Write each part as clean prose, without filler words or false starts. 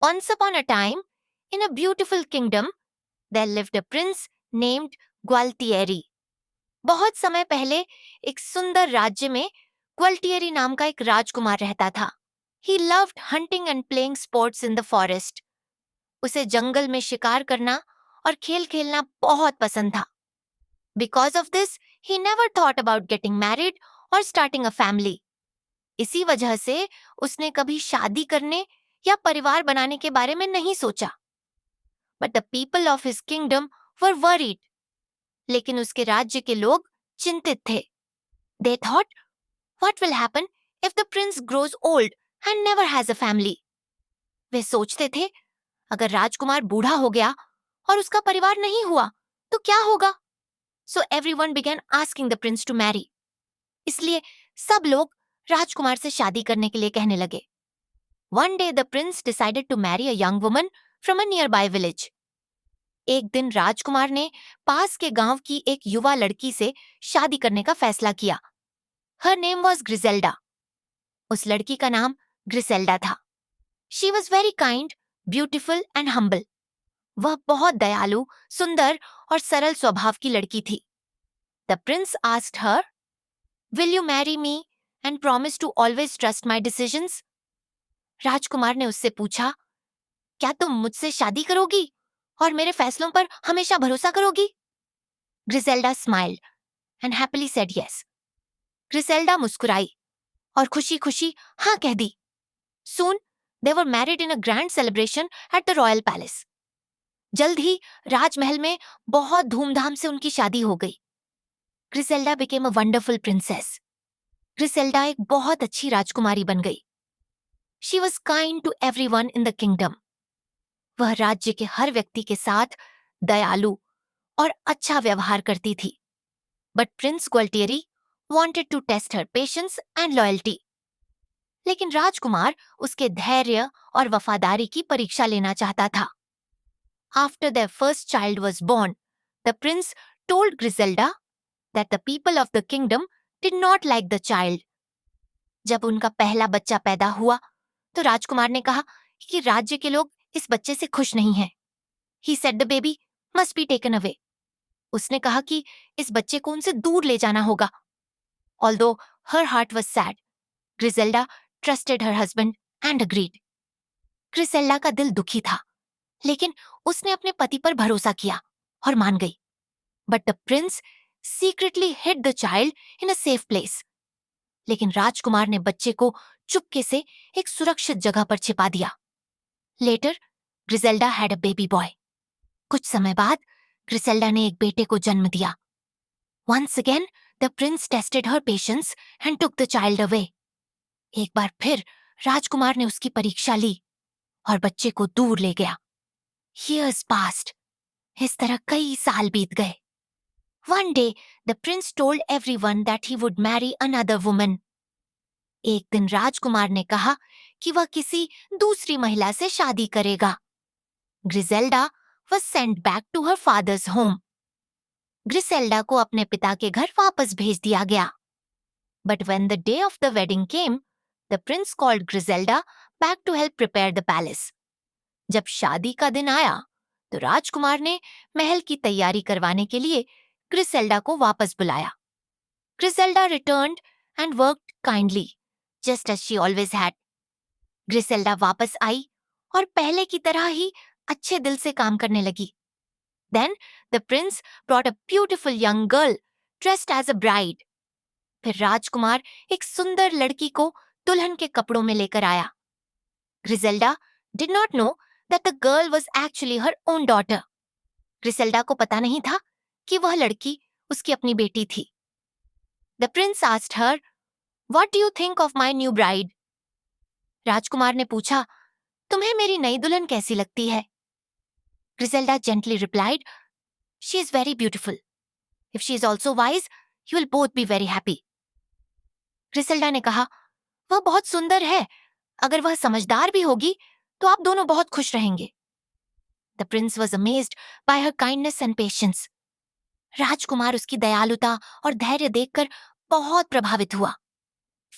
Once upon a time, in a beautiful kingdom, there lived a prince named Gualtieri. बहुत समय पहले एक सुंदर राज्य में ग्वाल्टियरी नाम का एक राजकुमार रहता था. He loved hunting and playing sports in the forest. उसे जंगल में शिकार करना और खेल खेलना बहुत पसंद था. Because of this, he never thought about getting married or starting a family. इसी वजह से उसने कभी शादी करने या परिवार बनाने के बारे में नहीं सोचा. But the people of his kingdom were worried. लेकिन उसके राज्य के लोग चिंतित थे. They thought, what will happen if the prince grows old and never has a family? वे सोचते थे, अगर राजकुमार बूढ़ा हो गया और उसका परिवार नहीं हुआ, तो क्या होगा? So everyone began asking the prince to marry. इसलिए सब लोग राजकुमार से शादी करने के लिए कहने लगे. One day the prince decided to marry a young woman from a nearby village. एक दिन राजकुमार ने पास के गांव की एक युवा लड़की से शादी करने का फैसला किया. Her name was Griselda. उस लड़की का नाम ग्रिसेल्डा था. She was very kind, beautiful and humble. वह बहुत दयालु, सुंदर और सरल स्वभाव की लड़की थी. The prince asked her, "Will you marry me and promise to always trust my decisions?" राजकुमार ने उससे पूछा, क्या तुम मुझसे शादी करोगी और मेरे फैसलों पर हमेशा भरोसा करोगी? Griselda smiled and happily said yes. Griselda मुस्कुराई और खुशी-खुशी हाँ कह दी. Soon they were married in a grand celebration at the royal palace. जल्द ही राजमहल में बहुत धूमधाम से उनकी शादी हो गई. ग्रिसेल्डा became a wonderful princess. ग्रिसेल्डा एक बहुत अच्छी राजकुमारी बन गई. She was kind to everyone in the kingdom. वह राज्य के हर व्यक्ति के साथ दयालु और अच्छा व्यवहार करती थी. But Prince Gualtieri wanted to test her patience and loyalty. लेकिन राजकुमार उसके धैर्य और वफादारी की परीक्षा लेना चाहता था. After their first child was born, the prince told Griselda that the people of the kingdom did not like the child. जब उनका पहला बच्चा पैदा हुआ, तो राजकुमार ने कहा कि राज्य के लोग इस बच्चे से खुश नहीं हैं. He said the baby must be taken away. उसने कहा कि इस बच्चे को उनसे दूर ले जाना होगा. Although her heart was sad, Griselda trusted her husband and agreed. ग्रिसेल्डा का दिल दुखी था, लेकिन उसने अपने पति पर भरोसा किया और मान गई. But the prince secretly hid the child in a safe place. लेकिन राजकुमार ने बच्चे को चुपके से एक सुरक्षित जगह पर छिपा दिया. Later, Griselda had a baby boy. कुछ समय बाद ग्रिसेल्डा ने एक बेटे को जन्म दिया. Once again, the prince tested her patience and took the child away. एक बार फिर राजकुमार ने उसकी परीक्षा ली और बच्चे को दूर ले गया. Years passed. इस तरह कई साल बीत गए. One day, the prince told everyone that he would marry another woman. एक दिन राजकुमार ने कहा कि वह किसी दूसरी महिला से शादी करेगा. Griselda was sent back to her father's home. ग्रिसेल्डा को अपने पिता के घर वापस भेज दिया गया. But when the day of the wedding came, the prince called Griselda back to help prepare the palace. जब शादी का दिन आया, तो राजकुमार ने महल की तैयारी करवाने के लिए ग्रिसेल्डा को वापस बुलाया. Griselda returned and worked kindly, just as she always had. ग्रिसेल्डा वापस आई और पहले की तरह ही अच्छे दिल से काम करने लगी. Then the prince brought a beautiful young girl dressed as a bride. फिर राजकुमार एक सुंदर लड़की को दुल्हन के कपड़ों में लेकर आया. Griselda did not know that the girl was actually her own daughter. ग्रिसेल्डा को पता नहीं था कि वह लड़की उसकी अपनी बेटी थी. The prince asked her, "What do you think of my new bride?" राजकुमार ने पूछा, तुम्हें मेरी नई दुल्हन कैसी लगती है? Griselda gently replied, "She is very beautiful. If she is also wise, you will both be very happy." ग्रिसेल्डा ने कहा, वह बहुत सुंदर है. अगर वह समझदार भी होगी, तो आप दोनों बहुत खुश रहेंगे. The prince was amazed by her kindness and patience. राजकुमार उसकी दयालुता और धैर्य देखकर बहुत प्रभावित हुआ.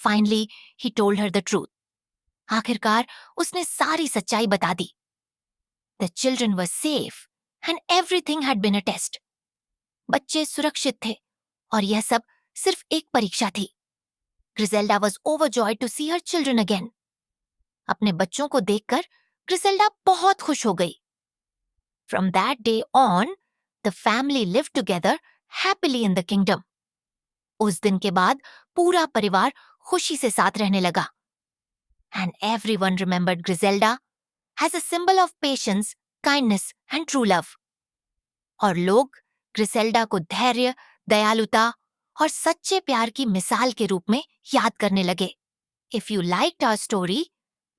Finally, he told her the truth. आखिरकार उसने सारी सच्चाई बता दी। The children were safe and everything had been a test. बच्चे सुरक्षित थे और यह सब सिर्फ एक परीक्षा थी। Griselda was overjoyed to see her children again. अपने बच्चों को देखकर ग्रिसेल्डा बहुत खुश हो गई। From that day on the family live together happily in the kingdom. उस दिन के बाद पूरा परिवार खुशी से साथ रहने लगा। And everyone remembered Griselda as a symbol of patience, kindness and true love. और लोग ग्रिसेल्डा को धैर्य, दयालुता और सच्चे प्यार की मिसाल के रूप में याद करने लगे। If you liked our story,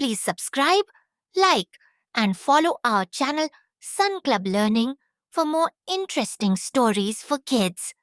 please subscribe, like, and follow our channel Sun Club Learning for more interesting stories for kids.